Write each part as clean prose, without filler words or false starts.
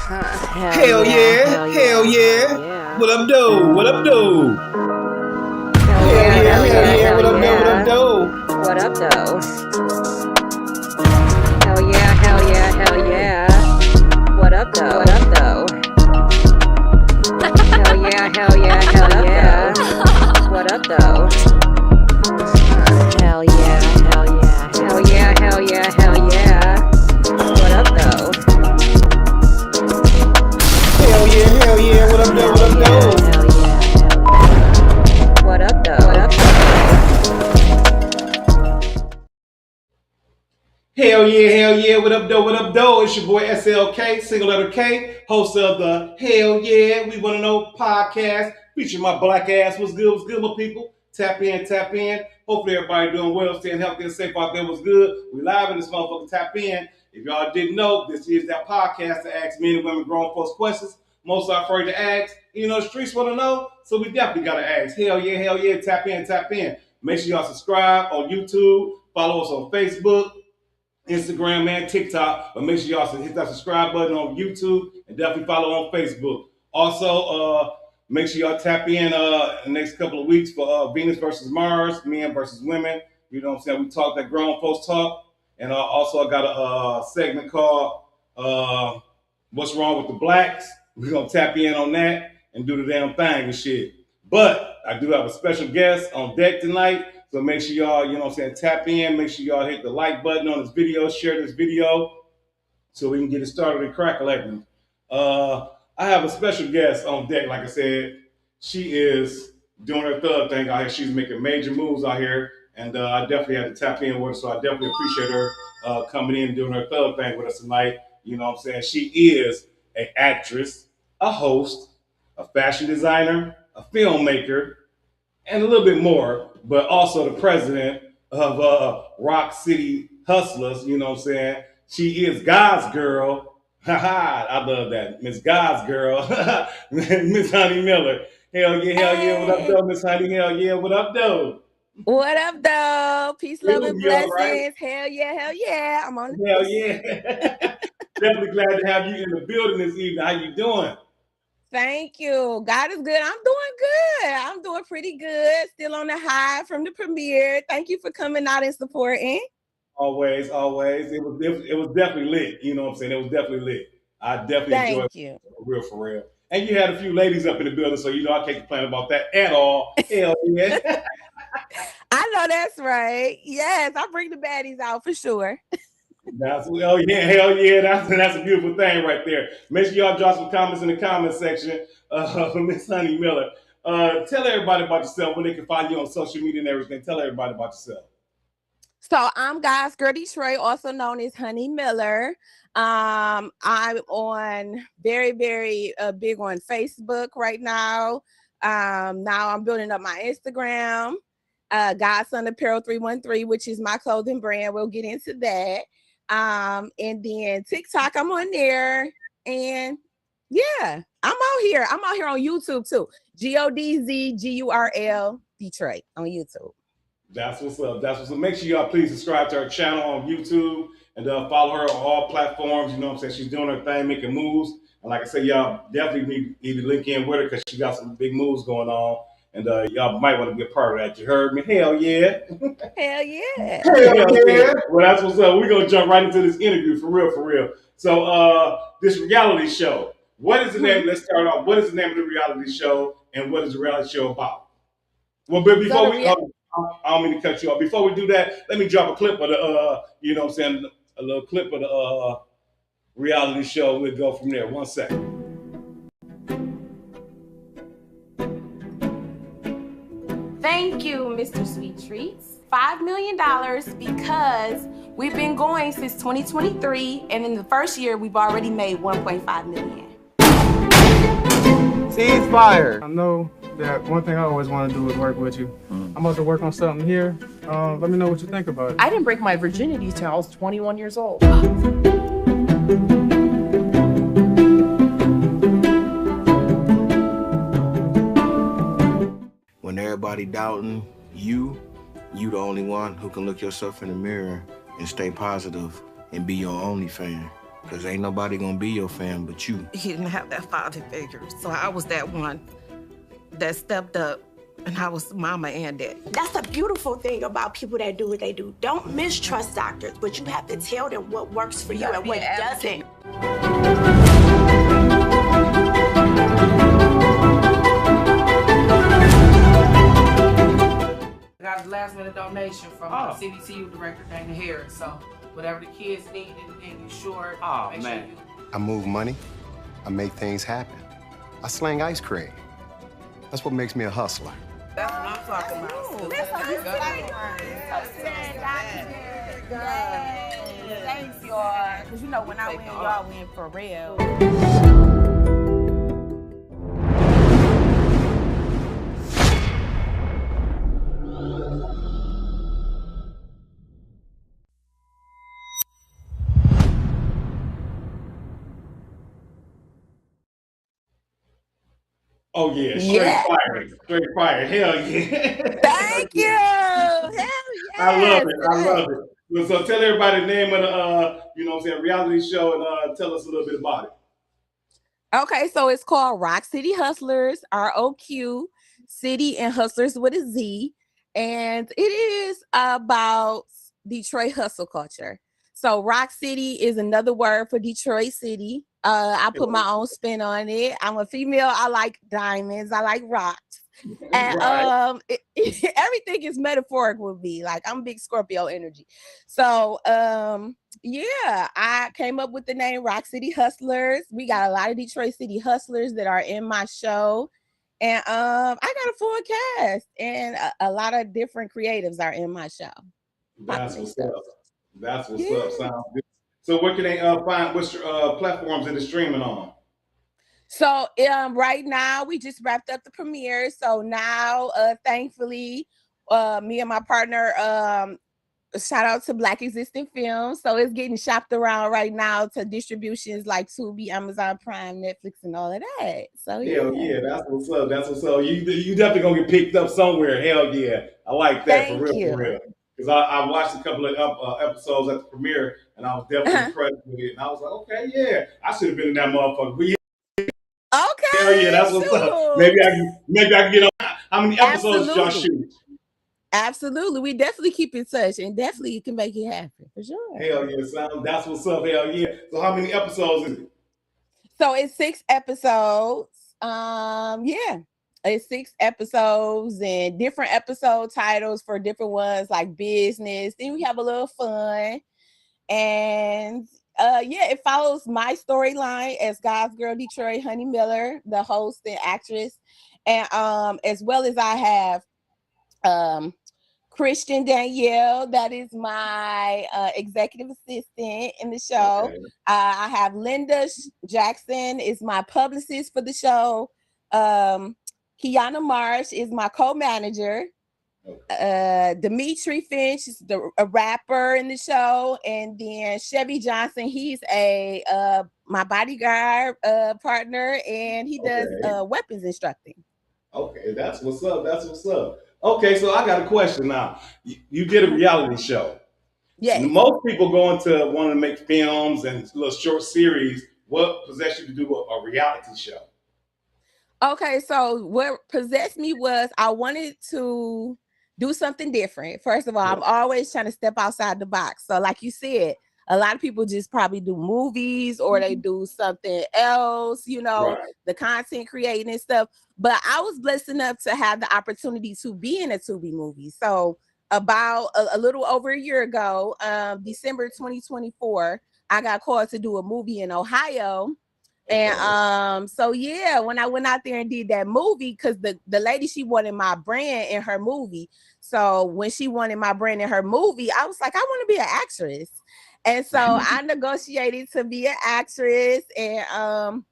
Hell yeah, hell yeah. What up, though? What up, though? Hell yeah. What up, though? What up, though? What up, though? Hell yeah. What up, though? What up, though? Hell yeah. What up, though? Hell yeah. What up, though? Hell yeah. What up, though? What up, though? What up, though? Hell yeah. What up, though? What up, though? It's your boy SLK, single letter K, host of the Hell Yeah, We Wanna Know podcast, featuring my black ass. What's good, my people? Tap in. Hopefully everybody doing well, staying healthy and safe out there. What's good? We live in this motherfucker. Tap in. If y'all didn't know, this is that podcast that asks men and women grown folks questions. Most are afraid to ask. You know, the streets want to know, so we definitely got to ask. Hell yeah. Tap in. Make sure y'all subscribe on YouTube. Follow us on Facebook, Instagram, and TikTok. But make sure y'all hit that subscribe button on YouTube and definitely follow on Facebook. Also, make sure y'all tap in the next couple of weeks for Venus versus Mars, men versus women. You know what I'm saying? We talk that grown folks talk. And also I got a segment called What's Wrong with the Blacks? We're going to tap in on that and do the damn thing and shit. But I do have a special guest on deck tonight. So make sure y'all, you know what I'm saying, tap in. Make sure y'all hit the like button on this video, share this video so we can get it started and crack-a-lacking. I have a special guest on deck, like I said. She is doing her thug thing out here. She's making major moves out here. And I definitely had to tap in with her, so I definitely appreciate her coming in and doing her thug thing with us tonight. You know what I'm saying? She is an actress, a host, a fashion designer, a filmmaker, and a little bit more, but also the president of Rock City Hustlers. You know what I'm saying? She is God's girl. I love that. Miss God's girl, Miss Honey Miller. Hell yeah. What up, though, Miss Honey? Hell yeah. What up, though? What up, though? Peace, love, and blessings. Right? Hell yeah. I'm on. Hell yeah. Definitely glad to have you in the building this evening. How you doing? Thank you. God is good. I'm doing good. I'm doing pretty good. Still on the high from the premiere. Thank you for coming out and supporting. Always. It was definitely lit. You know what I'm saying? It was definitely lit. I definitely enjoyed it. For real. And you had a few ladies up in the building, so you know I can't complain about that at all. Hell yeah. I know that's right. Yes, I bring the baddies out for sure. Hell yeah. That's a beautiful thing right there. Make sure y'all drop some comments in the comment section. Miss Honey Miller. Tell everybody about yourself, where they can find you on social media and everything. Tell everybody about yourself. So I'm God's Girl Detroit, also known as Honey Miller. I'm on very big on Facebook right now. Now I'm building up my Instagram, Godson Apparel 313, which is my clothing brand. We'll get into that. And then TikTok, I'm on there. And yeah, I'm out here. I'm out here on YouTube too. GODZGURL Detroit on YouTube. That's what's up. Make sure y'all please subscribe to her channel on YouTube and follow her on all platforms. You know what I'm saying? She's doing her thing, making moves. And like I said, y'all definitely need to link in with her because she got some big moves going on. And y'all might want to be a part of that. You heard me? Hell yeah. Hell yeah. Well, that's what's up. We're going to jump right into this interview for real. So this reality show, what is the name? Let's start off. What is the name of the reality show and what is the reality show about? Well, but before I don't mean to cut you off. Before we do that, let me drop a clip of the, you know what I'm saying, a little clip of the reality show. We'll go from there. 1 second. Thank you, Mr. Sweet Treats. $5 million because we've been going since 2023, and in the first year, we've already made $1.5 million. Ceasefire. I know that one thing I always want to do is work with you. I'm about to work on something here. Let me know what you think about it. I didn't break my virginity till I was 21 years old. When everybody doubting you the only one who can look yourself in the mirror and stay positive and be your only fan. Cause ain't nobody gonna be your fan but you. He didn't have that father figure, so I was that one that stepped up, and I was mama and daddy. That's the beautiful thing about people that do what they do. Don't mistrust doctors, but you have to tell them what works for you and what doesn't. I got a last minute donation from CDTU Director Dana Harris. So whatever the kids need and you short, make sure you. I move money. I make things happen. I sling ice cream. That's what makes me a hustler. That's what I'm talking about. Thanks, y'all. Because you know when I win, y'all win for real. Oh yeah, straight fire, hell yeah. Thank you. Hell yeah. I love it. So tell everybody the name of the reality show and tell us a little bit about it. Okay, so it's called Rock City Hustlers, ROQ, City and Hustlers with a Z. And it is about Detroit hustle culture. So Rock City is another word for Detroit City. I put my own spin on it. I'm a female. I like diamonds. I like rocks. And everything is metaphoric with me. Like I'm big Scorpio energy. So yeah, I came up with the name Rock City Hustlers. We got a lot of Detroit City hustlers that are in my show. And I got a full cast and a lot of different creatives are in my show. That's what's up. That's what's up. Sounds good. So where can they find what's your platforms that it's streaming on? So right now we just wrapped up the premiere. So now thankfully me and my partner shout out to Black Existing Films. So it's getting shopped around right now to distributions like Tubi, Amazon Prime, Netflix, and all of that. So hell yeah, that's what's up. That's what's up. You definitely gonna get picked up somewhere. Hell yeah, I like that. For real. Because I watched a couple of episodes at the premiere, and I was definitely impressed with it. And I was like, okay, yeah, I should have been in that motherfucker. But yeah, okay, hell yeah, that's what's up. Maybe I can get on. How many episodes did y'all shoot? Absolutely, we definitely keep in touch, and definitely you can make it happen for sure. Hell yeah, that's what's up. Hell yeah. So how many episodes is it? So it's 6 episodes. Yeah. It's 6 episodes and different episode titles for different ones like business. Then we have a little fun. And yeah, it follows my storyline as God's Girl Detroit, Honey Miller, the host and actress. And as well as I have Christian Danielle, that is my executive assistant in the show. Okay. I have Linda Jackson is my publicist for the show. Kiana Marsh is my co-manager. Dimitri Finch is a rapper in the show, and then Chevy Johnson, he's my bodyguard partner, and he does weapons instructing. Okay, that's what's up. That's what's up. Okay, so I got a question now. You did a reality show. Yeah. Most people go into wanting to make films and little short series. What possessed you to do a reality show? Okay, so what possessed me was I wanted to do something different. First of all, I'm always trying to step outside the box. So like you said, a lot of people just probably do movies or they do something else, the content creating and stuff. But I was blessed enough to have the opportunity to be in a Tubi movie. So about a little over a year ago, December 2024, I got called to do a movie in Ohio. And so yeah, when I went out there and did that movie, because the lady, she wanted my brand in her movie. So when she wanted my brand in her movie, I was like, I want to be an actress. And so I negotiated to be an actress and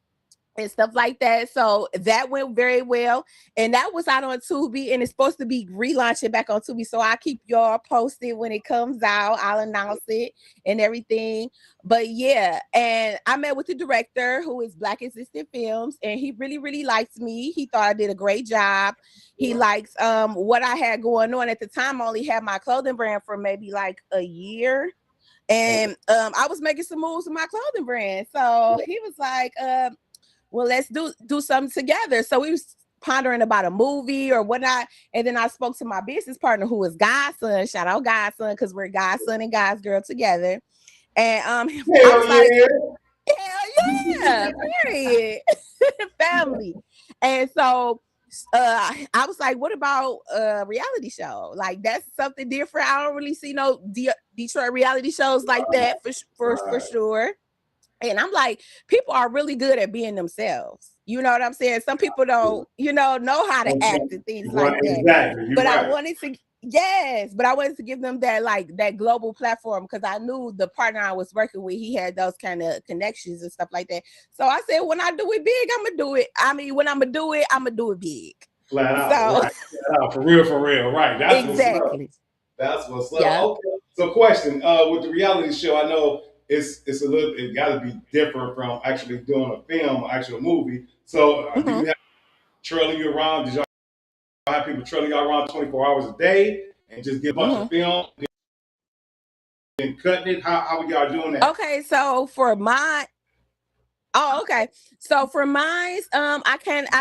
stuff like that. So that went very well. And that was out on Tubi, and it's supposed to be relaunching back on Tubi. So I'll keep y'all posted when it comes out. I'll announce it and everything. But yeah, and I met with the director, who is Black Existing Films, and he really, really liked me. He thought I did a great job. He likes what I had going on. At the time, I only had my clothing brand for maybe like a year. And I was making some moves with my clothing brand. So he was like, well, let's do something together. So we was pondering about a movie or whatnot. And then I spoke to my business partner who is Godson. Shout out Godson, because we're Godson and God's girl together. And I was like, hell yeah, period. Family. And so I was like, what about a reality show? Like, that's something different. I don't really see no Detroit reality shows like that for sure. And I'm like, people are really good at being themselves. You know what I'm saying? Some people don't, know how to act and things like that. Exactly. But I wanted to give them that global platform, because I knew the partner I was working with, he had those kind of connections and stuff like that. So I said, when I do it big, I'm gonna do it. I mean, when I'm gonna do it, I'm gonna do it big. Flat out. So, right. Flat out. For real. Right. That's exactly. That's what's up. Yeah. Okay. So, question with the reality show, I know it got to be different from actually doing a film, actual movie. So, do you have trailing you around? Did y'all have people trailing y'all around 24 hours a day and just get a bunch of film and cutting it? How are y'all doing that? Okay, so for mine, I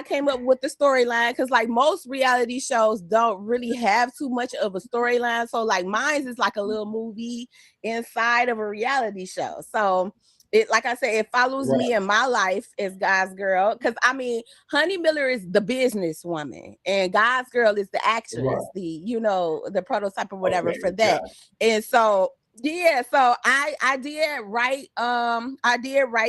came up with the storyline, because like most reality shows don't really have too much of a storyline. So like mine is like a little movie inside of a reality show. So it, like I said, it follows me in my life as God's girl. Because I mean, Honey Miller is the businesswoman, and God's girl is the actress, the prototype or whatever for that. And so so I did write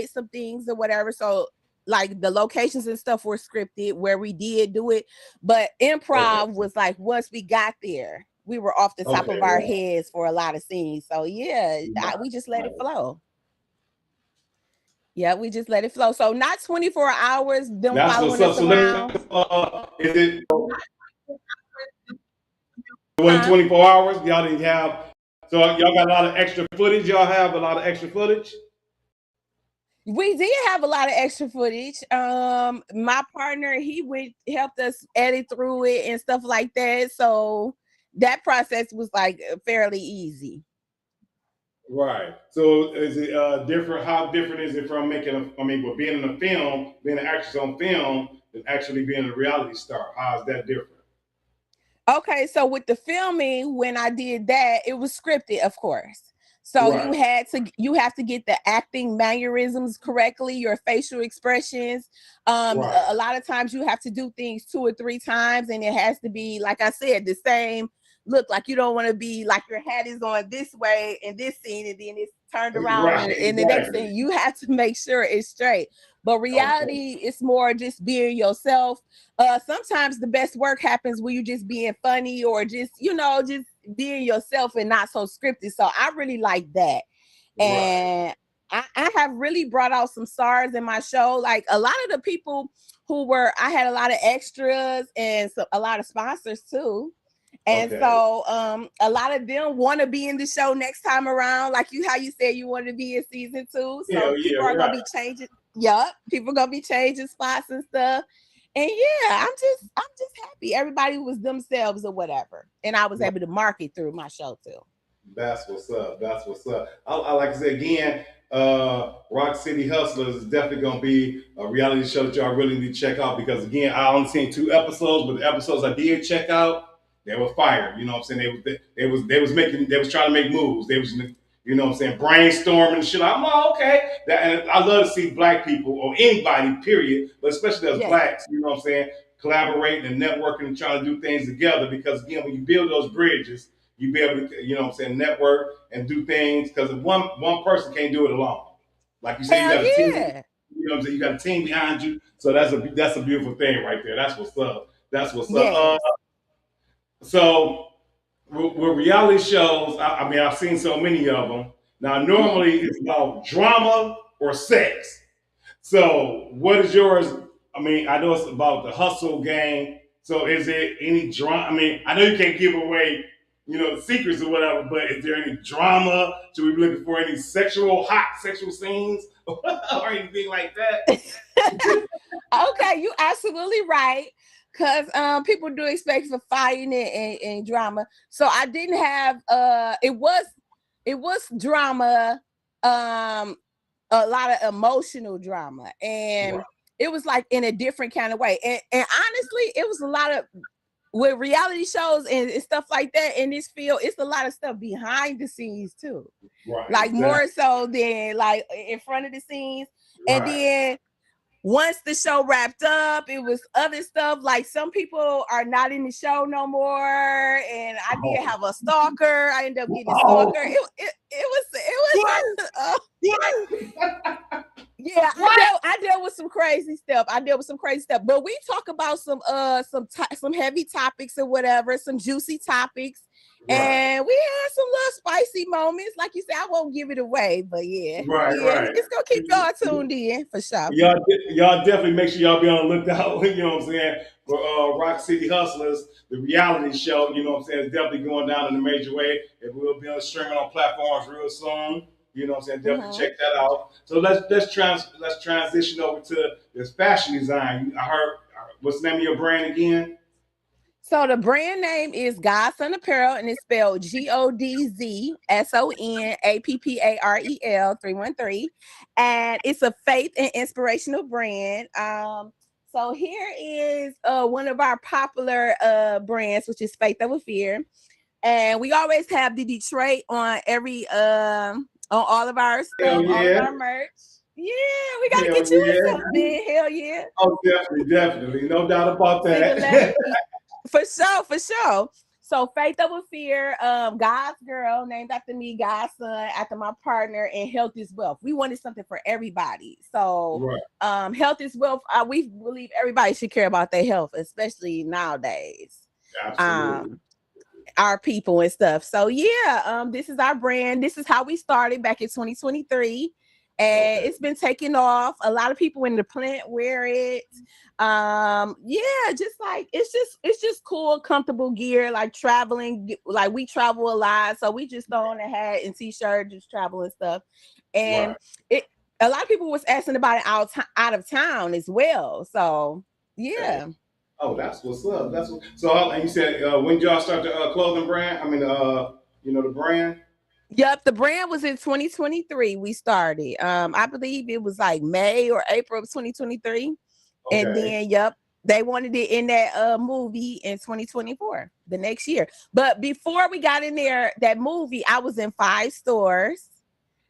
some things or whatever. So like the locations and stuff were scripted where we did do it, but improv was like once we got there, we were off the top of our heads for a lot of scenes. So we just let it flow. Yeah, we just let it flow. So not 24 hours, them following us around. Is it 24 hours? Y'all didn't have. So y'all got a lot of extra footage. Y'all have a lot of extra footage. We did have a lot of extra footage. My partner, he helped us edit through it and stuff like that. So that process was like fairly easy. Right. So is it different? How different is it from being in a film, being an actress on film, than actually being a reality star? How is that different? Okay, so with the filming, when I did that, it was scripted, of course. So you have to get the acting mannerisms correctly, your facial expressions. A lot of times you have to do things 2 or 3 times, and it has to be, like I said, the same look. Like you don't want to be like your hat is going this way in this scene, and then it's turned around, and the next thing you have to make sure it's straight. But reality is more just being yourself. Sometimes the best work happens when you just being funny, or just just being yourself and not so scripted. So I really like that. And I have really brought out some stars in my show. Like a lot of the people I had a lot of extras and a lot of sponsors too. And so a lot of them want to be in the show next time around, like how you said you want to be in season 2. So people are gonna be changing. People gonna be changing spots and stuff. And I'm just happy everybody was themselves or whatever, and I was able to market through my show too. That's what's up. I like to say again, Rock City Hustlers is definitely gonna be a reality show that y'all really need to check out, because again, I only seen 2 episodes, but the episodes I did check out, they were fire. You know what I'm saying? They was trying to make moves. They was, you know what I'm saying, brainstorming and shit. I'm like, okay. And I love to see Black people, or anybody, period, but especially as Blacks, you know what I'm saying, collaborating and networking and trying to do things together. Because again, when you build those bridges, you be able to, you know what I'm saying, network and do things, because one person can't do it alone. Like you said, you got a team. You know what I'm saying? You got a team behind you. So that's a beautiful thing right there. That's what's up. So with reality shows, I mean, I've seen so many of them. Now, normally it's about drama or sex. So what is yours? I mean, I know it's about the hustle game. So is there any drama? I mean, I know you can't give away, the secrets or whatever, but is there any drama? Should we be looking for any hot sexual scenes or anything like that? Okay, you absolutely right. Because people do expect for fighting and drama. So I didn't have it was drama, a lot of emotional drama, and it was like in a different kind of way. And honestly, it was a lot of with reality shows and stuff like that in this field. It's a lot of stuff behind the scenes too, like more so than like in front of the scenes. And then once the show wrapped up, it was other stuff. Like some people are not in the show no more, and I did have a stalker. I ended up getting a stalker. It was yeah. I dealt with some crazy stuff. But we talk about some heavy topics or whatever, some juicy topics. And we had some little spicy moments. Like you said, I won't give it away, but it's gonna keep y'all tuned in for sure. Y'all definitely make sure y'all be on the lookout, you know what I'm saying, for Rock City Hustlers, the reality show, you know what I'm saying, it's definitely going down in a major way. It will be on streaming on platforms real soon. You know what I'm saying? Definitely check that out. So let's transition over to this fashion design. I heard, what's the name of your brand again? So the brand name is Godson Apparel, and it's spelled GODZSONAPPAREL 313, and it's a faith and inspirational brand. So here is one of our popular brands, which is Faith Over Fear, and we always have the Detroit on every on all of our stuff, all of our merch. Yeah, we gotta get you in something. Hell yeah! Oh, definitely, no doubt about that. For sure. So Faith Over Fear, God's girl, named after me, God's son, after my partner, and health is wealth. We wanted something for everybody. So health is wealth. We believe everybody should care about their health, especially nowadays. Absolutely. Our people and stuff. So this is our brand. This is how we started back in 2023. And it's been taking off. A lot of people in the plant wear it. Just like it's just cool, comfortable gear, like traveling. Like we travel a lot, so we just throw on a hat and t-shirt, just travel and stuff. And a lot of people was asking about it out of town as well. So Oh, that's what's up. So you said when did y'all start the clothing brand? I mean, the brand. Yep, the brand was in 2023. We started. I believe it was like May or April of 2023. Okay. And then, they wanted it in that movie in 2024, the next year. But before we got in there, that movie, I was in 5 stores.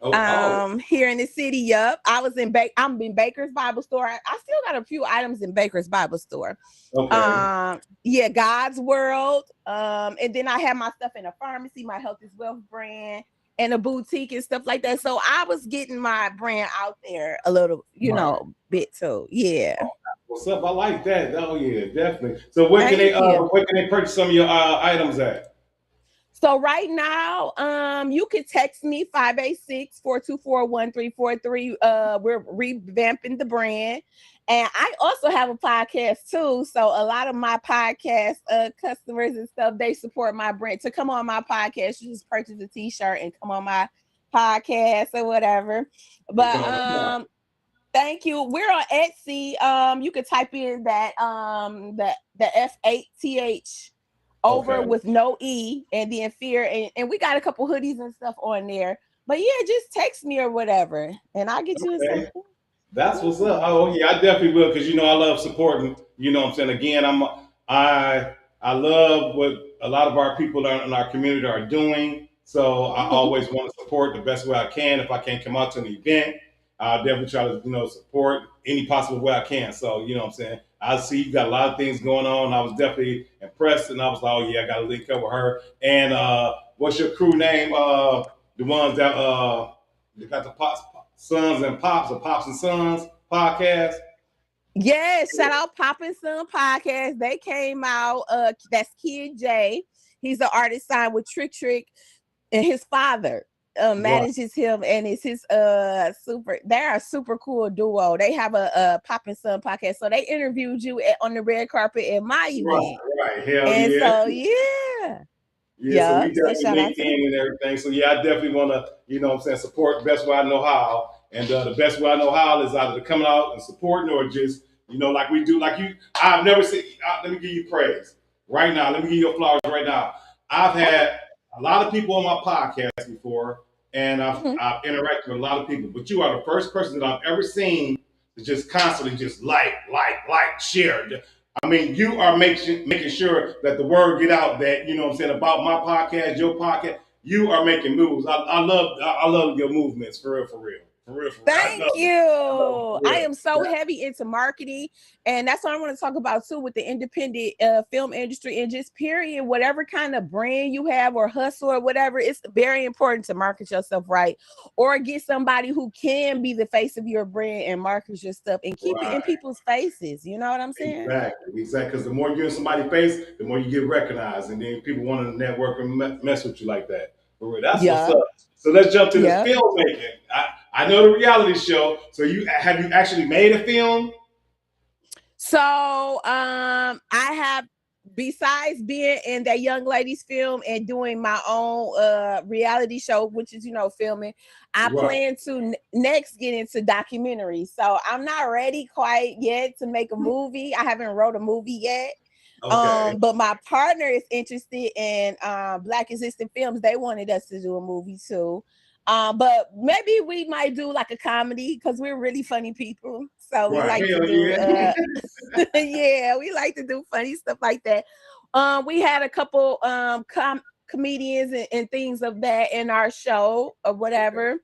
Here in the city. I'm in Baker's Bible Store. I still got a few items in Baker's Bible Store. Okay. God's World. And then I have my stuff in a pharmacy, my Health is Wealth brand, and a boutique and stuff like that. So I was getting my brand out there a little, bit too. Yeah. Oh, what's up? I like that. Oh yeah, definitely. So where can they purchase some of your items at? So right now, you can text me 586-424-1343. We're revamping the brand. And I also have a podcast too. So a lot of my podcast customers and stuff, they support my brand. To come on my podcast, you just purchase a t-shirt and come on my podcast or whatever. But thank you. We're on Etsy. You can type in that the F8TH over with no E and then fear. And we got a couple hoodies and stuff on there. But just text me or whatever. And I'll get you something. That's what's up. Oh yeah, I definitely will, because I love supporting. You know what I'm saying? Again, I love what a lot of our people in our community are doing. So I always want to support the best way I can. If I can't come out to an event, I'll definitely try to support any possible way I can. So you know what I'm saying? I see you got a lot of things going on. I was definitely impressed, and I was like, oh yeah, I got to link up with her. And what's your crew name? The ones that they got the Pops, Sons and Pops, or Pops and Sons podcast. Yes, shout out Pop and Son podcast. They came out. That's Kid J. He's an artist signed with Trick, and his father manages him, and it's his they're a super cool duo. They have a Pop and Son podcast, so they interviewed you on the red carpet at my event. Right. Hell and yeah. So so we definitely link in and everything. So I definitely want to, support the best way I know how. And the best way I know how is either coming out and supporting, or just, like we do, like you. I've never seen. Let me give you praise right now. Let me give you your flowers right now. I've had a lot of people on my podcast before, and I've interacted with a lot of people, but you are the first person that I've ever seen to just constantly just like, share. I mean, you are making sure that the word get out that, you know what I'm saying, about my podcast, your podcast. You are making moves. I love your movements, for real, for real. Thank you. I am so heavy into marketing, and that's what I want to talk about too with the independent film industry and just period. Whatever kind of brand you have or hustle or whatever, it's very important to market yourself right, or get somebody who can be the face of your brand and market your stuff and keep it in people's faces. You know what I'm saying? Exactly. Because the more you get in somebody's face, the more you get recognized, and then people want to network and mess with you like that. For real, that's what's up. So let's jump to this filmmaking. I know the reality show. So have you actually made a film? So I have, besides being in that young lady's film and doing my own reality show, which is, filming, I plan to next get into documentaries. So I'm not ready quite yet to make a movie. I haven't wrote a movie yet. Okay. But my partner is interested in Black Existing Films. They wanted us to do a movie too. But maybe we might do like a comedy because we're really funny people. So we like to do we like to do funny stuff like that. We had a couple comedians and things of that in our show or whatever.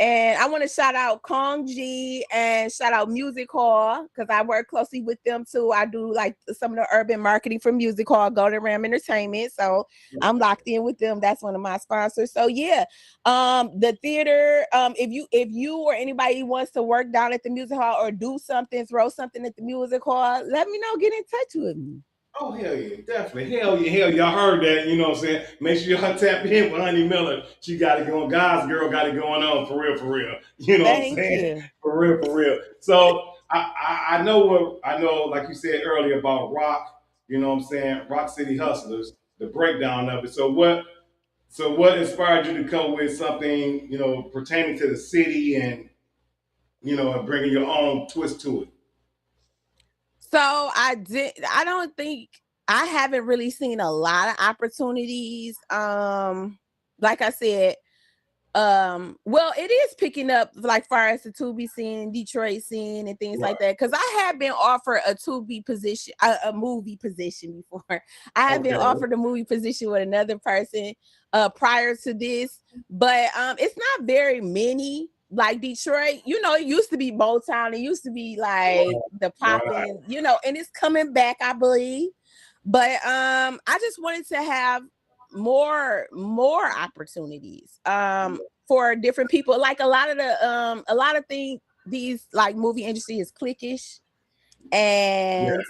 And I want to shout out Kong G and shout out Music Hall because I work closely with them too. I do like some of the urban marketing for Music Hall, Golden Ram Entertainment. So I'm locked in with them. That's one of my sponsors. So the theater. If you or anybody wants to work down at the Music Hall or do something, throw something at the Music Hall, let me know. Get in touch with me. Oh, hell yeah, definitely. Hell yeah. Y'all heard that, you know what I'm saying? Make sure y'all tap in with Honey Miller. She got it going. God's girl got it going on, for real. You know what I'm saying? For real. So I know, like you said earlier about rock, you know what I'm saying? Rock City Hustlers, the breakdown of it. So what inspired you to come with something, pertaining to the city and, and bringing your own twist to it? So I haven't really seen a lot of opportunities. Like I said, well, it is picking up like far as the Tubi scene, Detroit scene and things like that. Cause I have been offered a Tubi position, a movie position before. I have been offered a movie position with another person prior to this, but it's not very many. Like Detroit, it used to be Motown. It used to be like the popping, and it's coming back, I believe. But I just wanted to have more opportunities for different people. Like a lot of things, these like movie industry is cliquish, and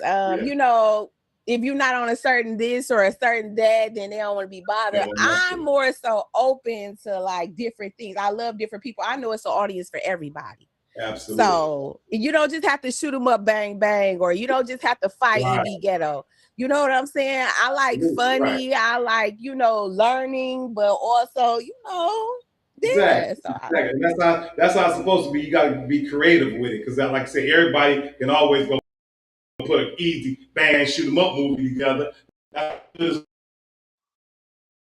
if you're not on a certain this or a certain that, then they don't want to be bothered. I'm more so open to like different things. I love different people. I know it's an audience for everybody. Absolutely. So you don't just have to shoot them up, bang, bang, or you don't just have to fight and be ghetto. You know what I'm saying? I like funny. I like, learning, but also, Exactly. That's how it's supposed to be. You got to be creative with it. Because like I said, everybody can always go put an easy bang, shoot 'em up movie together. That's what it's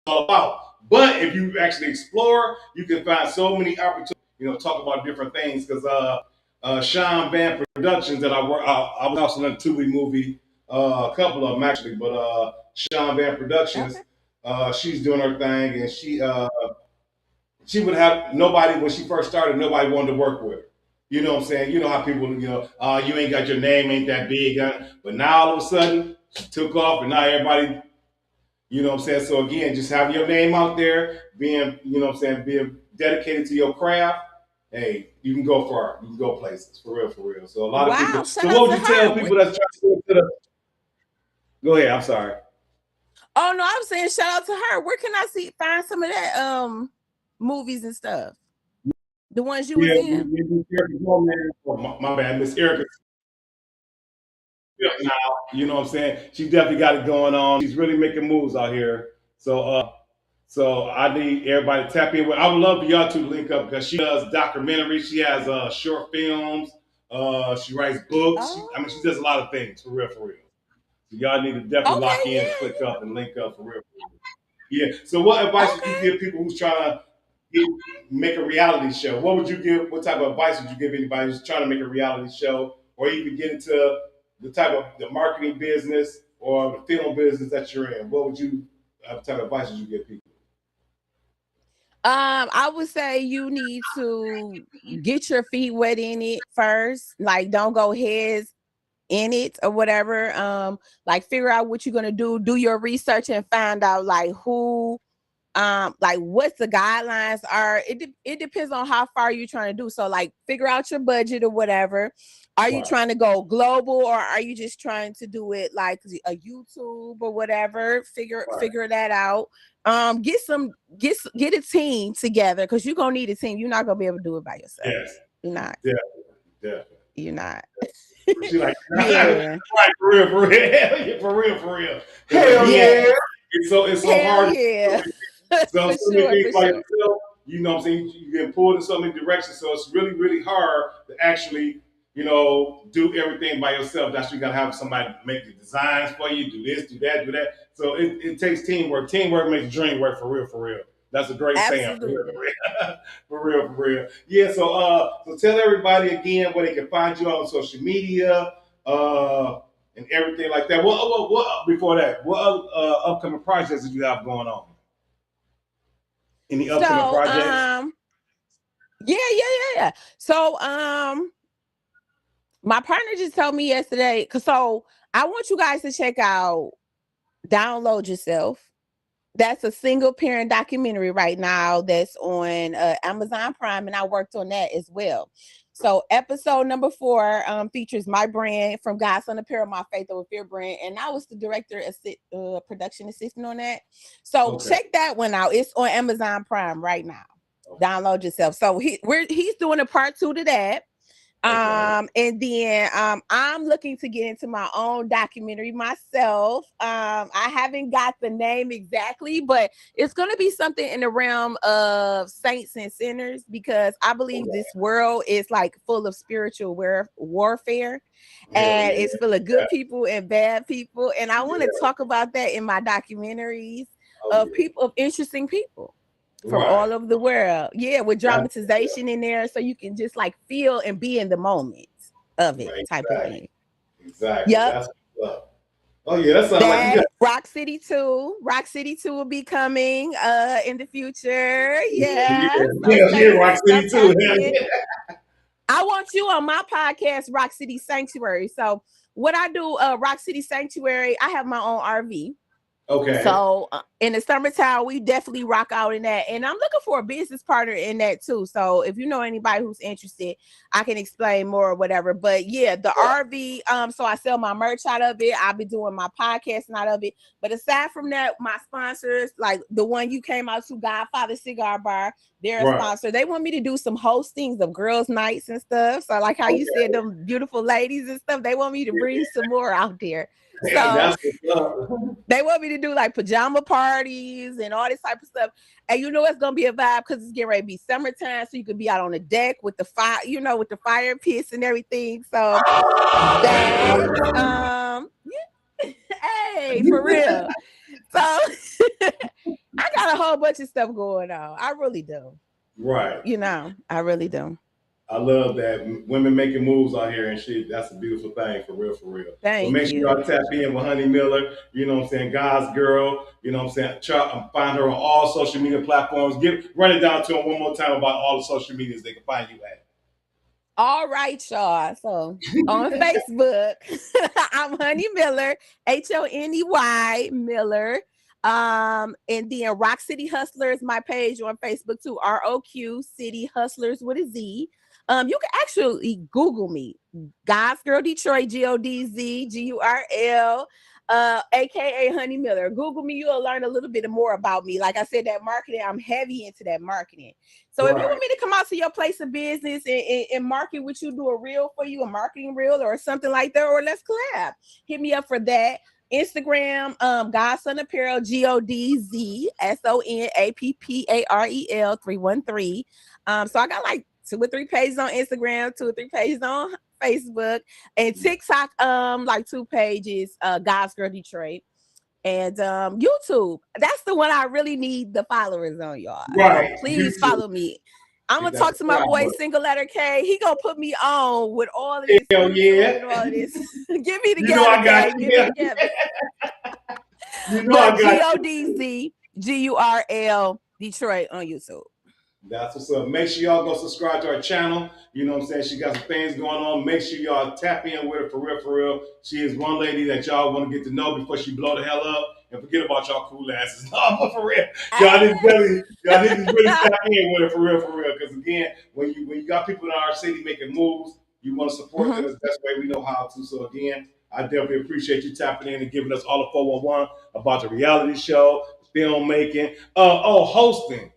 all about. But if you actually explore, you can find so many opportunities. Talk about different things. Because Sean Van Productions that I was also in a Tubi movie, a couple of them actually. But Sean Van Productions, she's doing her thing, and she would have nobody when she first started. Nobody wanted to work with her. You know what I'm saying? You know how people, you ain't got your name, ain't that big. But now all of a sudden, she took off and now everybody, you know what I'm saying? So again, just having your name out there, being, being dedicated to your craft, hey, you can go far. You can go places, for real. So a lot of people. So what would you tell people that's trying to get Go ahead, I'm sorry. Oh, no, I was saying shout out to her. Where can I find some of that movies and stuff? The ones you was in? My bad, Miss Erica. Now, you know what I'm saying? She definitely got it going on. She's really making moves out here. So I need everybody to tap in. I would love for y'all to link up because she does documentaries. She has short films. She writes books. She does a lot of things, for real. So y'all need to definitely lock in, click up, and link up, for real. Yeah. So what advice would you give people who's trying to make a reality show, what would you give? What type of advice would you give anybody who's trying to make a reality show, or even get into the type of the marketing business or the film business that you're in? What type of advice would you give people? I would say you need to get your feet wet in it first. Like, don't go heads in it or whatever. Like, figure out what you're gonna do your research and find out like who, like what the guidelines are. It depends on how far you're trying to do. So like, figure out your budget or whatever. Are you trying to go global, or are you just trying to do it like a YouTube or whatever? Figure that out. Get a team together, because you're gonna need a team. You're not gonna be able to do it by yourself. Yes. You're not. Definitely. You're not. She like, yeah. Right, for real. Hell yeah. It's so hard. Yeah. So many things like yourself, you know what I'm saying? You get pulled in so many directions. So it's really, really hard to actually, do everything by yourself. That's why you gotta have somebody make the designs for you, do this, do that, do that. So it takes teamwork. Teamwork makes the dream work, for real. That's a great saying. For real. Yeah, so tell everybody again where they can find you on social media, and everything like that. What before that, what other upcoming projects did you have going on? Any upcoming projects? Yeah. So my partner just told me yesterday, so I want you guys to check out Download Yourself. That's a single parent documentary right now that's on Amazon Prime, and I worked on that as well. So episode number 4 features my brand, From God's Son Apparel, my Faith Over Fear brand, and I was the director, production assistant on that. So check that one out. It's on Amazon Prime right now. Download Yourself. So he's doing a part 2 to that. And then I'm looking to get into my own documentary myself. I haven't got the name exactly, but it's going to be something in the realm of saints and sinners, because I believe this world is like full of spiritual warfare, and it's full of good people and bad people. And I want to talk about that in my documentaries of people, of interesting people from all over the world. Yeah, with dramatization in there, so you can just like feel and be in the moment of it, type of thing. Exactly. Yep. Oh yeah, that's like Rock City 2. Rock City 2 will be coming in the future. Yeah, Rock City 2. I want you on my podcast, Rock City Sanctuary. So what I do, Rock City Sanctuary, I have my own RV. Okay. So in the summertime, we definitely rock out in that. And I'm looking for a business partner in that too. So if you know anybody who's interested, I can explain more or whatever. But yeah, the RV, so I sell my merch out of it. I'll be doing my podcasting out of it. But aside from that, my sponsors, like the one you came out to, Godfather Cigar Bar, they're a sponsor. They want me to do some hostings of girls' nights and stuff. So like how you said, them beautiful ladies and stuff, they want me to bring some more out there. So they want me to do like pajama parties and all this type of stuff. And you know it's gonna be a vibe because it's getting ready to be summertime, so you can be out on the deck with the fire, with the fire pits and everything. So hey, for real. So I got a whole bunch of stuff going on. I really do. Right. I really do. I love that women making moves out here and shit. That's a beautiful thing, for real. Thank make sure y'all tap in with Honey Miller. You know what I'm saying? God's girl. You know what I'm saying? Find her on all social media platforms. Run it down to them one more time about all the social medias they can find you at. All right, y'all. So on Facebook, I'm Honey Miller, HONEY Miller. And then Rock City Hustlers, my page on Facebook too. ROQ City Hustlers with a Z. You can actually Google me, God's Girl Detroit, GODZGURL, aka Honey Miller. Google me, you'll learn a little bit more about me. Like I said, that marketing, I'm heavy into that marketing. So if you want me to come out to your place of business and market with you, do a reel for you, a marketing reel or something like that, or let's collab, hit me up for that. Instagram, God's Son Apparel, GODZSONAPPAREL 313. So I got like 2 or 3 pages on Instagram, 2 or 3 pages on Facebook, and TikTok, like 2 pages, God's Girl Detroit. And YouTube. That's the one I really need the followers on, y'all. Right. Please YouTube. follow me. I'm gonna talk to my boy Single Letter K. He gonna put me on with all of this. Hell yeah. And all of this. Give me together, You know I got K. Give me together. You know I got GODZGURL Detroit on YouTube. That's what's up. Make sure y'all go subscribe to our channel. You know what I'm saying? She got some things going on. Make sure y'all tap in with her for real, for real. She is one lady that y'all want to get to know before she blow the hell up. And forget about y'all cool asses. No, but for real. Y'all need to really tap in with her for real, for real. Because again, when you got people in our city making moves, you want to support them the best way we know how to. So again, I definitely appreciate you tapping in and giving us all the 411 about the reality show, filmmaking, hosting.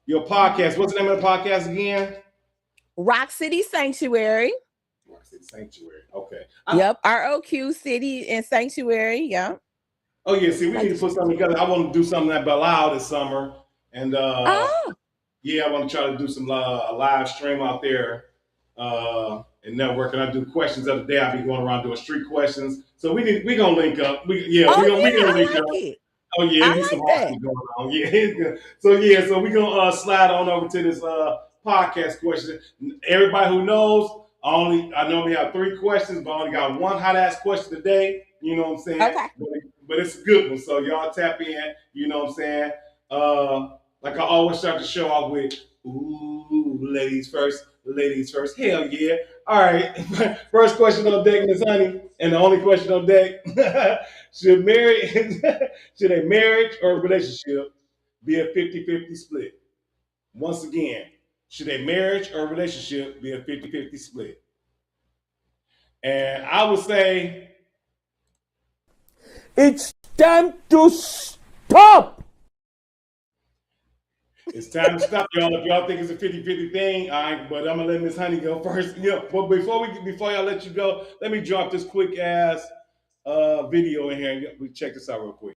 Your podcast. What's the name of the podcast again? Rock City Sanctuary. Rock City Sanctuary. Okay. Yep. ROQ City and Sanctuary. Yep. Oh yeah. See, we need to put something together. I want to do something at Belial this summer, and yeah, I want to try to do some live stream out there and networking. I do questions of the day. I'll be going around doing street questions. So we gonna link up. We gonna link up. Oh yeah, there's some awesome going on. Yeah, so we're gonna slide on over to this podcast question. Everybody who knows, I know we have 3 questions, but I only got one hot ass question today. You know what I'm saying? Okay. But it's a good one, so y'all tap in. You know what I'm saying? Like I always start the show off with, ooh, ladies first. Hell yeah. All right. First question on deck, Miss Honey, and the only question on deck. Should a marriage or a relationship be a 50-50 split? Once again, should a marriage or a relationship be a 50-50 split? And I would say it's time to stop. It's time to stop, y'all. If y'all think it's a 50-50 thing, all right, but I'm gonna let Miss Honey go first. Yeah, but before y'all let you go, let me drop this quick ass video in here. We check this out real quick.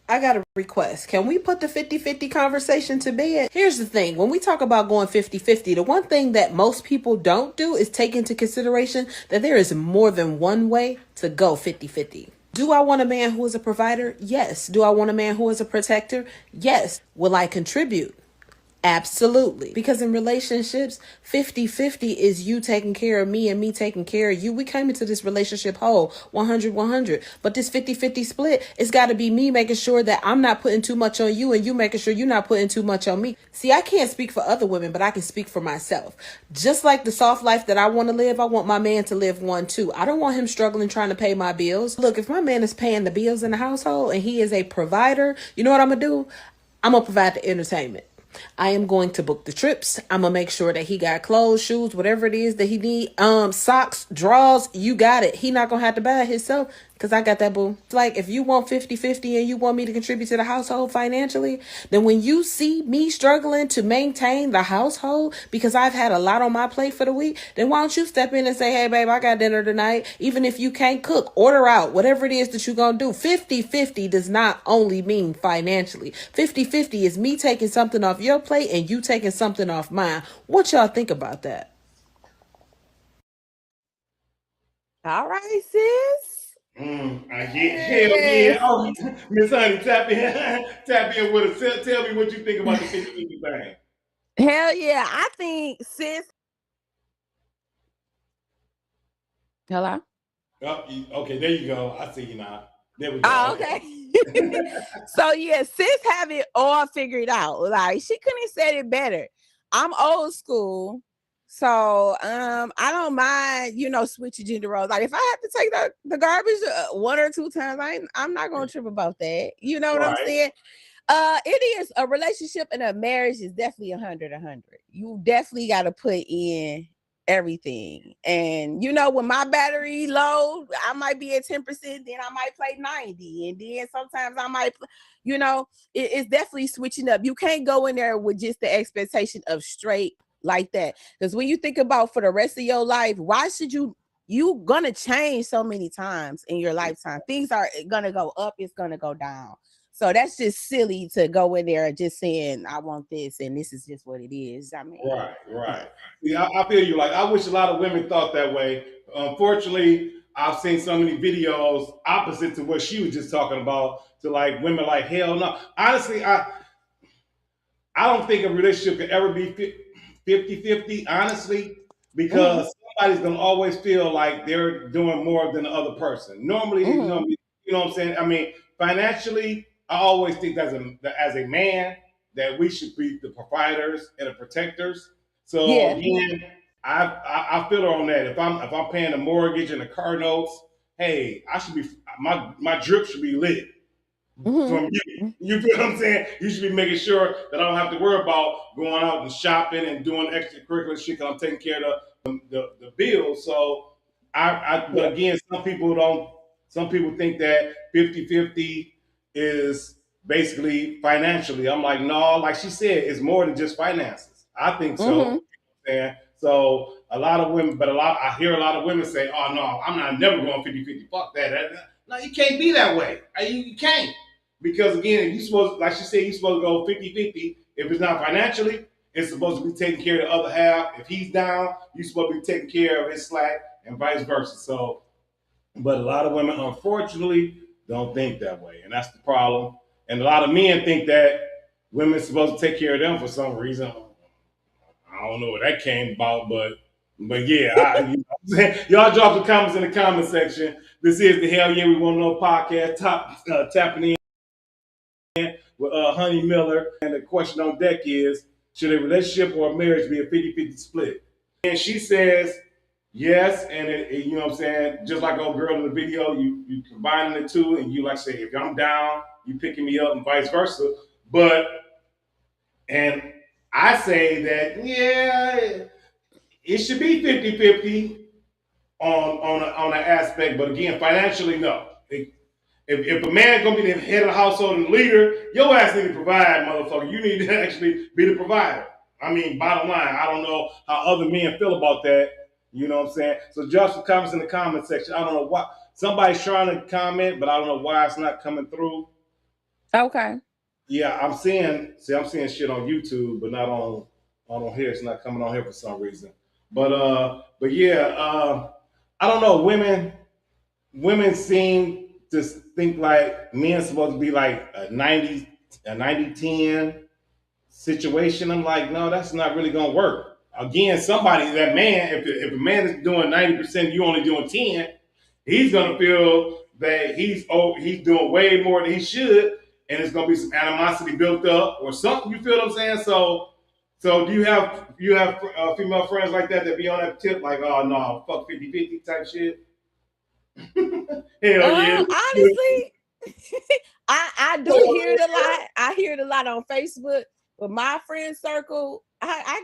I got a request. Can we put the 50-50 conversation to bed? Here's the thing. When we talk about going 50-50, the one thing that most people don't do is take into consideration that there is more than one way to go 50-50. Do I want a man who is a provider? Yes. Do I want a man who is a protector? Yes. Will I contribute? Absolutely. Because in relationships, 50-50 is you taking care of me and me taking care of you. We came into this relationship whole, 100-100. But this 50-50 split, it's got to be me making sure that I'm not putting too much on you and you making sure you're not putting too much on me. See, I can't speak for other women, but I can speak for myself. Just like the soft life that I want to live, I want my man to live one too. I don't want him struggling trying to pay my bills. Look, if my man is paying the bills in the household and he is a provider, you know what I'm going to do? I'm going to provide the entertainment. I am going to book the trips. I'm going to make sure that he got clothes, shoes, whatever it is that he need. Socks, drawers, you got it. He not going to have to buy it himself because I got that, boo. It's like if you want 50-50 and you want me to contribute to the household financially, then when you see me struggling to maintain the household because I've had a lot on my plate for the week, then why don't you step in and say, hey, babe, I got dinner tonight. Even if you can't cook, order out, whatever it is that you're going to do. 50-50 does not only mean financially. 50-50 is me taking something off your plate and you taking something off mine. What y'all think about that? All right, sis. Hell yeah. Oh, Miss Honey, tap in with us. Tell me what you think about the 50-50 thing. Hell yeah. I think, sis. Hello? Oh, okay, there you go. I see you now. There we go. Oh, okay. So yeah, sis have it all figured out. Like she couldn't have said it better. I'm old school. So I don't mind, switching gender roles. Like if I have to take the garbage 1 or 2 times, I'm not gonna trip about that. You know what I'm saying? It is a relationship and a marriage is definitely 100-100. You definitely got to put in everything. And when my battery low, I might be at 10%, then I might play 90, and then sometimes I might, it's definitely switching up. You can't go in there with just the expectation of straight like that, because when you think about for the rest of your life, why should you gonna change so many times in your lifetime? Things are gonna go up, it's gonna go down. So that's just silly to go in there and just saying I want this and this is just what it is. I mean, right. Yeah, I feel you. Like I wish a lot of women thought that way. Unfortunately, I've seen so many videos opposite to what she was just talking about, to like women like, hell no. Honestly, I don't think a relationship could ever be 50-50, honestly, because somebody's gonna always feel like they're doing more than the other person. Normally, you know what I'm saying? I mean, financially, I always think as a man that we should be the providers and the protectors. So again, I feel her on that. If I'm paying the mortgage and the car notes, hey, I should be my drip should be lit from you. You feel what I'm saying? You should be making sure that I don't have to worry about going out and shopping and doing extracurricular shit because I'm taking care of the bills. So but again, some people think that 50-50 is basically financially. I'm like, no, like she said, it's more than just finances. I think so. And so a lot of women, I hear a lot of women say, oh no, I'm never going 50-50. Fuck that. No, you can't be that way. You can't. Because again, you supposed, like she said, you're supposed to go 50-50. If it's not financially, it's supposed to be taking care of the other half. If he's down, you're supposed to be taking care of his slack and vice versa. So, but a lot of women, unfortunately, don't think that way. And that's the problem. And a lot of men think that women's supposed to take care of them for some reason. I don't know where that came about, but yeah, y'all drop the comments in the comment section. This is the Hell Yeah We Want to Know podcast, tapping in with Honey Miller. And the question on deck is, should a relationship or a marriage be a 50-50 split? And she says, yes, and you know what I'm saying? Just like old girl in the video, you combining the two, and you like say, if I'm down, you picking me up and vice versa. And I say that, yeah, it should be 50-50 on an aspect, but again, financially, no. If a man gonna be the head of the household and the leader, your ass need to provide, motherfucker. You need to actually be the provider. I mean, bottom line, I don't know how other men feel about that. You know what I'm saying? So drop some comments in the comment section. I don't know why. Somebody's trying to comment, but I don't know why it's not coming through. Okay. Yeah, I'm seeing shit on YouTube, but not on here. It's not coming on here for some reason. But yeah, I don't know. Women seem to think like men supposed to be like a 90-10 situation. I'm like, no, that's not really gonna work. Again, that man, if a man is doing 90%, you only doing 10, he's gonna feel that he's doing way more than he should, and it's gonna be some animosity built up or something. You feel what I'm saying? So do you have female friends like that be on that tip like, oh no, fuck 50-50 type shit? Hell yeah. Honestly, I do hear it a lot. I hear it a lot on Facebook. With my friend circle, I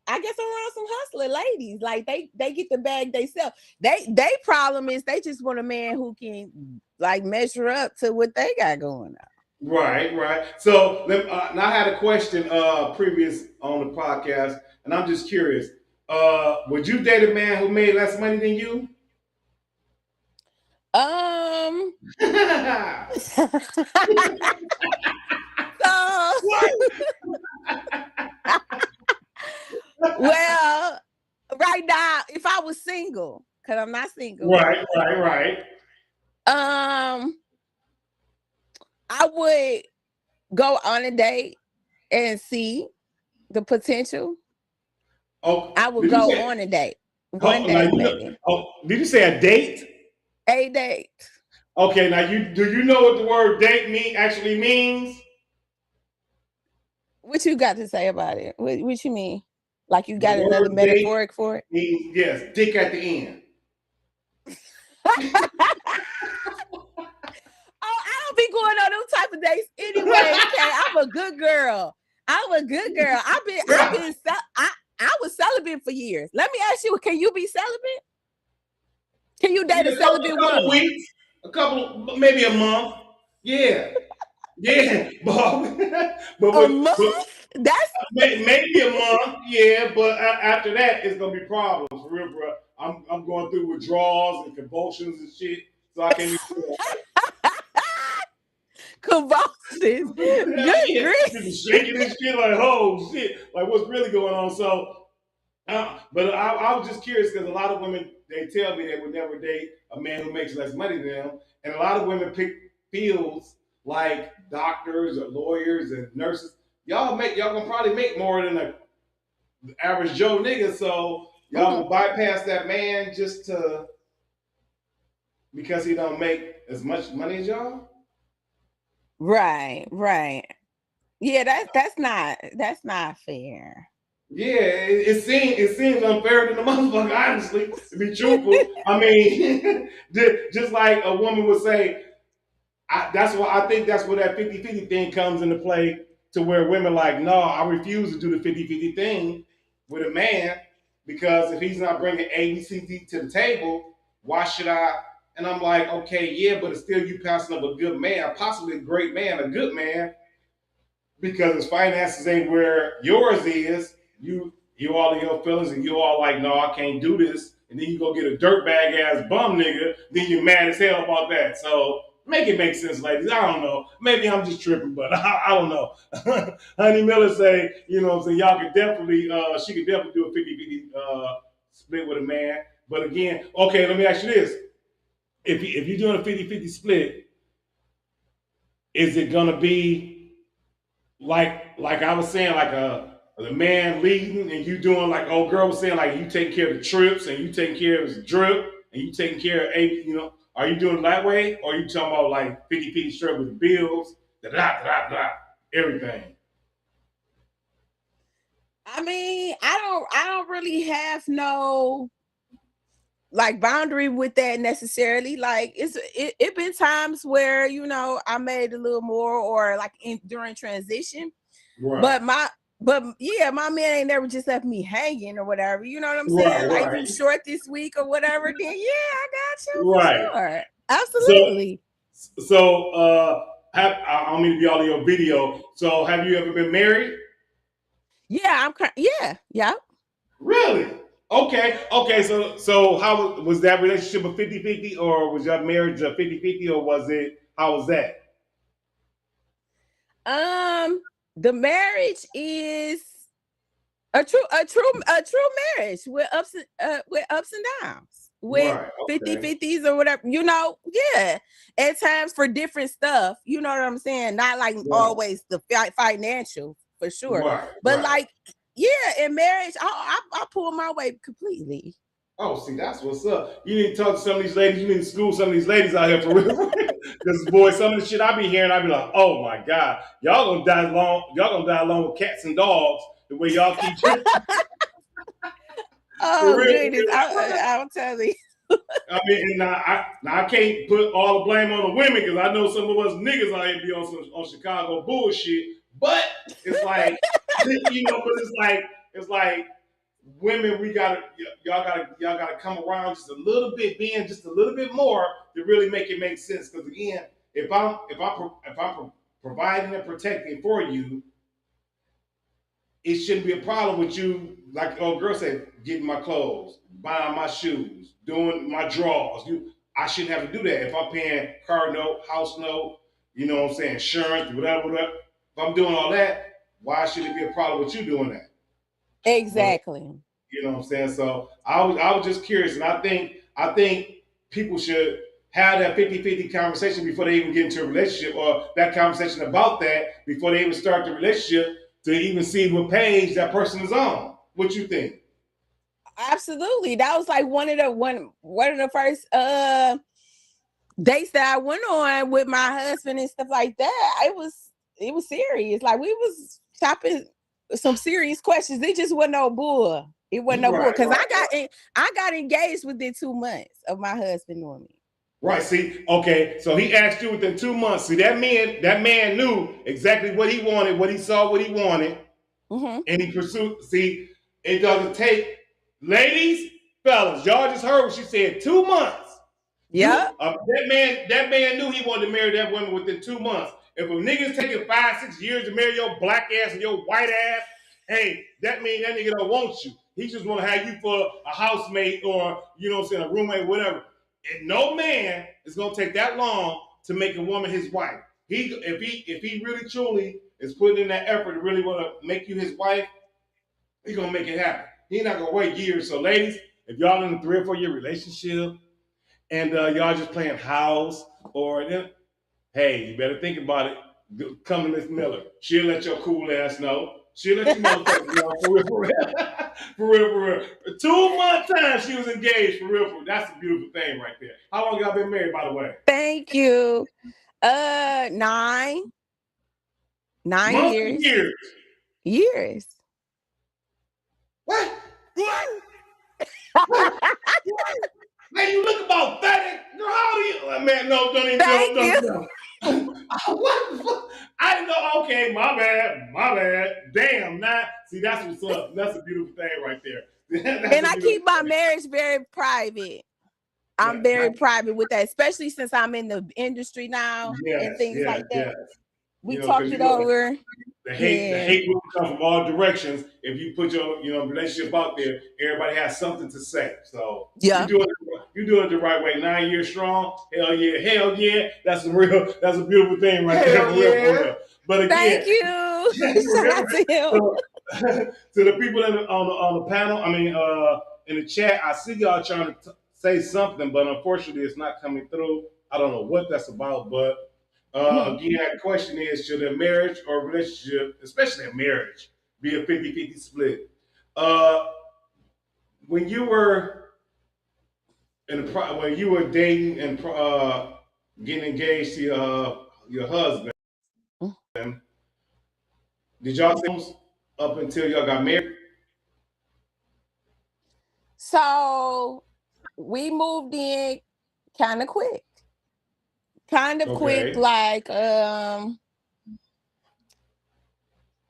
guess around some hustler ladies. Like they get the bag they sell. They problem is they just want a man who can like measure up to what they got going on. Right. So now I had a question previous on the podcast, and I'm just curious. Would you date a man who made less money than you? Well, right now, if I was single, because I'm not single. Right. I would go on a date and see the potential. Oh, I would go on a date. One day, maybe. Did you say a date? A date. Okay, now do you know what the word date actually means? What you got to say about it? What you mean? Like you got another metaphoric for it? Means, yes, dick at the end. I don't be going on those type of dates anyway. Okay, I'm a good girl. I was celibate for years. Let me ask you, can you be celibate? Can you date a celibate woman? A couple weeks, maybe a month. Yeah. but a month? That's maybe a month. Yeah, but after that, it's gonna be problems, for real, bro. I'm going through withdrawals and convulsions and shit, so I can't be. Convulsions. Good grief. Shaking this shit like, oh shit, like what's really going on? So, but I was just curious because a lot of women they tell me they would never date a man who makes less money than them. And a lot of women pick fields like doctors or lawyers and nurses. Y'all gonna probably make more than a average Joe nigga, so y'all will bypass that man just because he don't make as much money as y'all. Right. Yeah, that's not fair. Yeah, it seems unfair to the motherfucker, honestly, to be truthful. I mean, just like a woman would say, that's why I think that's where that 50-50 thing comes into play, to where women like, no, I refuse to do the 50-50 thing with a man, because if he's not bringing A, B, C, D to the table, why should I? And I'm like, okay, yeah, but it's still you passing up a good man, possibly a great man, a good man, because his finances ain't where yours is. You all in your feelings, and you all like, no, I can't do this. And then you go get a dirtbag ass bum nigga, then you're mad as hell about that. So make it make sense, ladies. I don't know. Maybe I'm just tripping, but I don't know. Honey Miller say, you know what I'm saying, y'all could definitely, she could definitely do a 50-50 split with a man. But again, okay, let me ask you this. If you're doing a 50-50 split, is it gonna be like I was saying, like the man leading and you doing, like old girl was saying, like you taking care of the trips and you taking care of his drip and you taking care of, you know, are you doing it that way? Or are you talking about like 50-50 straight with bills, everything? I mean, I don't really have no like boundary with that necessarily. Like it been times where, you know, I made a little more, or like during transition. Right. But my man ain't never just left me hanging or whatever. You know what I'm saying? Right. Like you short this week or whatever, then I got you. Right. Sure. Absolutely. So I don't mean to be all in your video. So have you ever been married? Yeah, yeah. Really? Okay. So how was that relationship a 50-50, or was your marriage a 50-50, or how was that? The marriage is a true marriage with ups and downs, with 50-50s or whatever, you know. Yeah, at times for different stuff, you know what I'm saying, not like always the financial, for sure, but like, yeah, in marriage I pull my weight completely. Oh, see, that's what's up. You need to talk to some of these ladies. You need to school some of these ladies out here for real. Because, boy, some of the shit I be hearing, I be like, oh my God, y'all gonna die along with cats and dogs the way y'all keep. Oh goodness, I'll tell you. I mean, I can't put all the blame on the women, because I know some of us niggas out here be on Chicago bullshit. But it's like, you know, but it's like. Women, y'all gotta come around just a little bit, being just a little bit more to really make it make sense. Because again, if I'm providing and protecting for you, it shouldn't be a problem with you. Like old girl said, getting my clothes, buying my shoes, doing my drawers. I shouldn't have to do that. If I'm paying car note, house note, you know what I'm saying, insurance, whatever. If I'm doing all that, why should it be a problem with you doing that? Exactly. You know what I'm saying? So I was just curious, and I think people should have that 50-50 conversation before they even get into a relationship, or that conversation about that before they even start the relationship, to even see what page that person is on. What you think? Absolutely. That was like one of the first dates that I went on with my husband and stuff like that. It was serious. Like we was shopping some serious questions. It just wasn't no bull. It wasn't no bull, because I got engaged within 2 months of my husband knowing me. Right. See, okay. So he asked you within 2 months. See, that man knew exactly what he wanted, what he saw, what he wanted, and he pursued. See, it doesn't take, ladies, fellas, y'all just heard what she said. 2 months. Yeah. That man knew he wanted to marry that woman within 2 months. If a nigga's taking 5-6 years to marry your black ass and your white ass, hey, that means that nigga don't want you. He just want to have you for a housemate, or, you know what I'm saying, a roommate, whatever. And no man is going to take that long to make a woman his wife. If he really truly is putting in that effort to really want to make you his wife, he's going to make it happen. He's not going to wait years. So ladies, if y'all in a 3 or 4 year relationship and y'all just playing house, or then, hey, you better think about it. Come to Miss Miller. She'll let your cool ass know. She'll let you know, for real, for real. For real, for real. 2 month time she was engaged, for real, for real. That's a beautiful thing right there. How long y'all been married, by the way? Thank you. 9 Months years. Years. Years. What? Man, you look about 30. Girl, how old are you? Man, no, don't even know. What the fuck? I didn't know. Okay, my bad. Damn, not. See, that's what's up. That's a beautiful thing right there. And I keep my marriage very private. I'm very private with that, especially since I'm in the industry now and things like that. We talked it over. The hate will come from all directions. If you put your relationship out there, everybody has something to say. So you're doing it the right way. 9 years strong. Hell yeah. That's a beautiful thing right there. For real. But again, thank you. Shout out to him. To the people on the panel, I mean, in the chat, I see y'all trying to say something, but unfortunately, it's not coming through. I don't know what that's about, but again, the question is, should a marriage or relationship, especially a marriage, be a 50-50 split? When you were dating and getting engaged to your husband, did y'all stay up until y'all got married? So we moved in kind of quick. Quick, like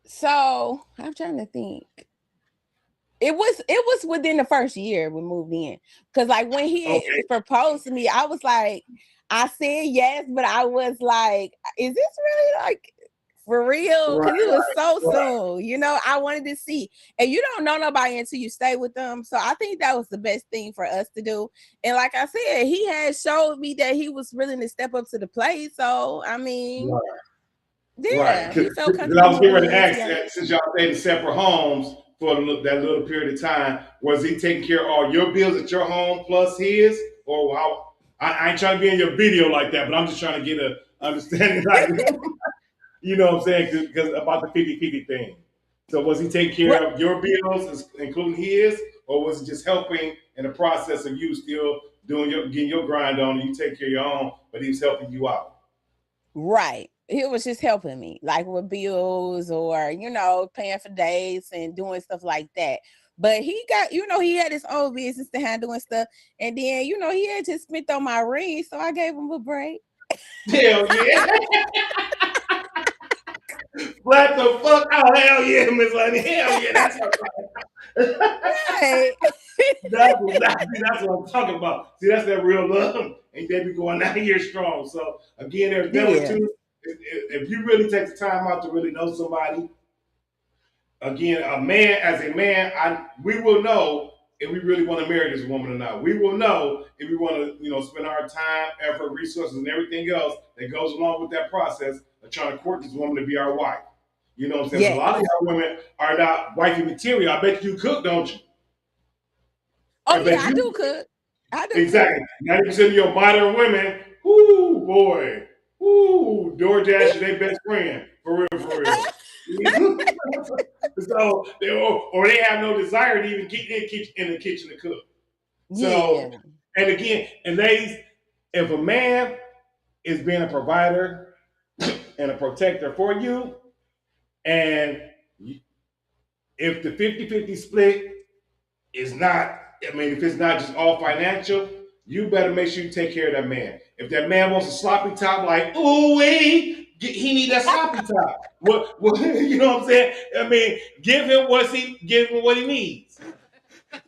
so I'm trying to think. It was within the first year we moved in. Cause like when he proposed to me, I was like, I said yes, but I was like, is this really like for real? Because it was so soon, I wanted to see. And you don't know nobody until you stay with them. So I think that was the best thing for us to do. And like I said, he had showed me that he was willing to step up to the plate. So I mean, yeah, he felt comfortable. I was getting ready to ask, since y'all stayed in separate homes for that little period of time, was he taking care of all your bills at your home plus his? Or how? I ain't trying to be in your video like that, but I'm just trying to get an understanding. Like, you know what I'm saying? Because about the 50-50 thing. So was he taking care of your bills, including his, or was he just helping in the process of you still getting your grind on, and you take care of your own, but he was helping you out? Right. He was just helping me, like with bills or, paying for dates and doing stuff like that. But he got, he had his own business to handle and stuff. And then, he had just spent on my ring, so I gave him a break. Hell yeah. What the fuck? Oh, hell yeah, Miss Lenny. Hell yeah, that's what right. That's what I'm talking about. See, that's that real love. And they be going 9 years strong. So, again, there's never two. If you really take the time out to really know somebody, again, as a man, we will know if we really want to marry this woman or not. We will know if we want to, spend our time, effort, resources, and everything else that goes along with that process of trying to court this woman to be our wife. You know what I'm saying? Yeah. A lot of y'all women are not wifey material. I bet you cook, don't you? Oh, yeah, I do cook. Exactly. 90% of your modern women, whoo, boy. Ooh, DoorDash is their best friend. For real. So, they have no desire to even get in the kitchen to cook. So, and again, and ladies, if a man is being a provider and a protector for you, and if the 50-50 split is not, if it's not just all financial, you better make sure you take care of that man. If that man wants a sloppy top, like, ooh, he need that sloppy top. What you know what I'm saying? Give him what he needs.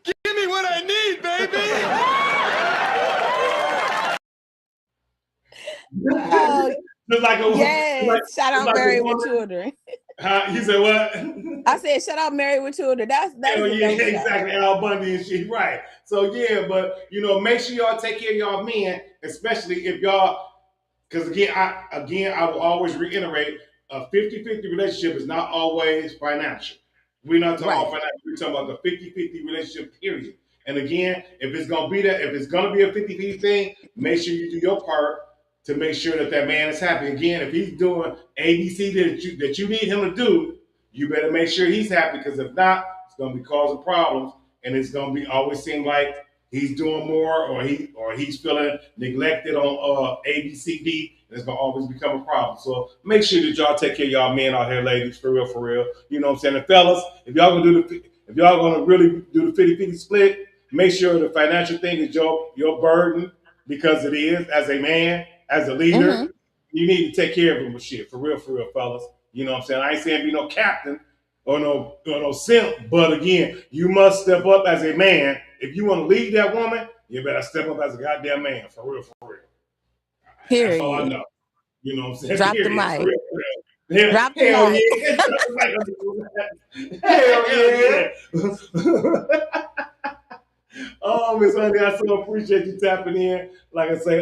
Give me what I need, baby. Just like shout out Married with Children. You said what? I said shout out Married with Children. That's exactly. Al Bundy and shit, right? So yeah, but make sure y'all take care of y'all men, especially if y'all. Because again, I will always reiterate, a 50-50 relationship is not always financial. We're not talking about financial. We're talking about the 50-50 relationship, period. And again, if it's gonna be that, if it's gonna be a 50-50 thing, make sure you do your part to make sure that that man is happy. Again, if he's doing ABC that you need him to do, you better make sure he's happy, because if not, it's gonna be causing problems, and it's gonna be always seem like he's doing more, or he's feeling neglected on ABCD, and it's gonna always become a problem. So make sure that y'all take care of y'all men out here, ladies, for real, for real. You know what I'm saying? And fellas, if y'all gonna really do the 50-50 split, make sure the financial thing is your burden, because it is. As a man, as a leader, you need to take care of him with shit. For real, fellas. You know what I'm saying? I ain't saying be no captain or no simp, but again, you must step up as a man. If you want to lead that woman, you better step up as a goddamn man. For real. Period. That's all I know. You know what I'm saying? Drop Period. the mic. For real. Drop the mic. Hell yeah. Oh, Miss Honey, I so appreciate you tapping in. Like I say,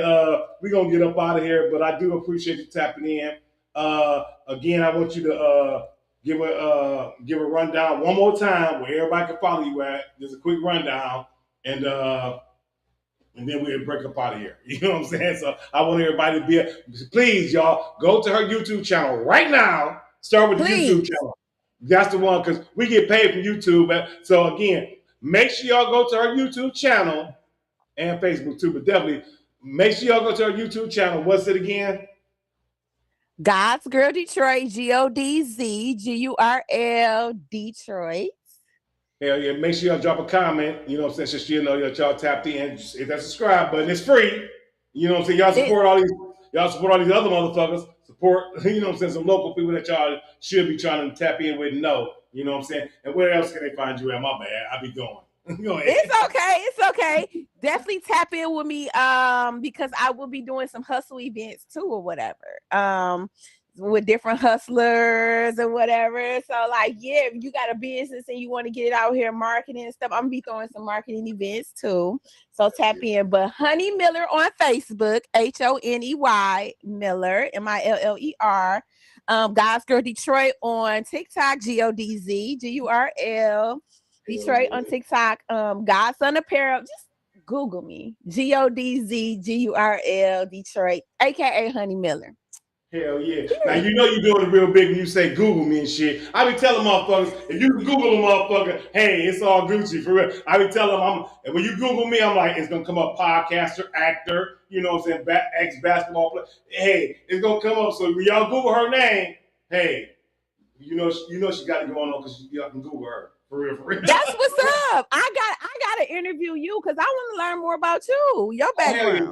we're going to get up out of here, but I do appreciate you tapping in. Again, I want you to give a rundown one more time where everybody can follow you at. Just a quick rundown, and then we'll break up out of here. You know what I'm saying? So I want everybody to please, y'all, go to her YouTube channel right now. Start with the YouTube channel. That's the one, because we get paid from YouTube. So again, make sure y'all go to our YouTube channel and Facebook too, but definitely make sure y'all go to our YouTube channel. What's it again? God's Girl Detroit, GODZ, Detroit. Hell yeah. Make sure y'all drop a comment, you know what I'm saying, so she'll know that y'all tapped in. Hit that subscribe button. It's free. You know what I'm saying? Y'all support all these other motherfuckers. Support, you know what I'm saying, some local people that y'all should be trying to tap in with and know. You know what I'm saying? And where else can they find you at? My bad. I be going. Go ahead. It's okay. Definitely tap in with me because I will be doing some hustle events too, or whatever. With different hustlers or whatever. So like, yeah, if you got a business and you want to get it out here, marketing and stuff, I'm gonna be throwing some marketing events too. So tap in. But Honey Miller on Facebook, HONEY Miller, MILLER. God's Girl Detroit on TikTok, GODZ, GURL. Detroit on TikTok. Godson Apparel. Just Google me. GODZ, GURL, Detroit, aka Honey Miller. Hell yeah. Now, you know you're doing it real big when you say Google me and shit. I be telling motherfuckers, if you Google a motherfucker, hey, it's all Gucci, for real. I be telling them, and when you Google me, I'm like, it's going to come up podcaster, actor, you know what I'm saying, ex-basketball player. Hey, it's going to come up. So when y'all Google her name, hey, you know she got it going on, because y'all can Google her. For real. That's what's up. I got to interview you because I want to learn more about you, your background.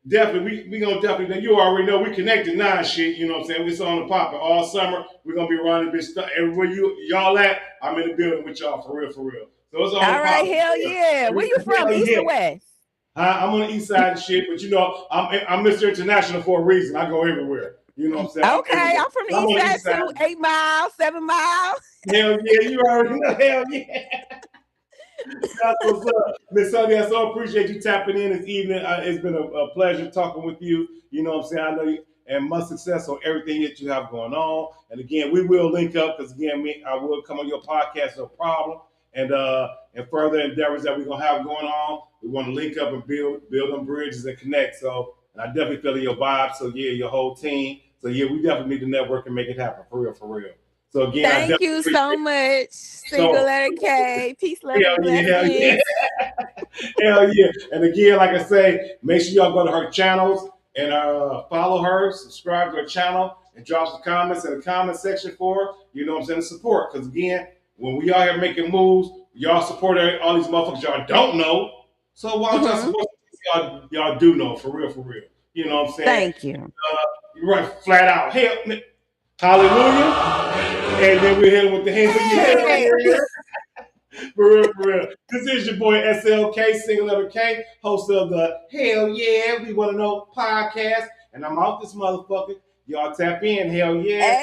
Definitely, we gonna definitely. You already know we connected now, shit. You know what I'm saying? It's on the pop. All summer we're gonna be running this stuff everywhere y'all at. I'm in the building with y'all for real. So it's all right. Hell yeah. Where you from? East or West? I'm on the east side of shit, but you know I'm Mr. International for a reason. I go everywhere. You know what I'm saying? Okay, I'm from the east side too. 8 miles, 7 miles. Hell yeah, you already know. Hell yeah. That's what's up. Miss Honey, I so appreciate you tapping in this evening. It's been a pleasure talking with you. You know what I'm saying? I know you, and much success on everything that you have going on. And again, we will link up, because again, I will come on your podcast, no problem. And further endeavors that we're gonna have going on, we want to link up and build them bridges and connect. So, and I definitely feel your vibe. So yeah, your whole team. So yeah, we definitely need to network and make it happen for real. So again, thank you so much. Single letter K. Peace, love, and blessings. Hell yeah. And again, like I say, make sure y'all go to her channels and follow her, subscribe to her channel, and drop some comments in the comment section for her. You know what I'm saying? Support. Because again, when we out here making moves, y'all support all these motherfuckers y'all don't know. So why don't y'all support y'all do know, for real. You know what I'm saying? Thank you. You're right, flat out. Hell, hallelujah. And then we're hitting with the hands of your head. For real. This is your boy SLK, single letter K, host of the Hell Yeah, We Want to Know podcast. And I'm out this motherfucker. Y'all tap in. Hell yeah.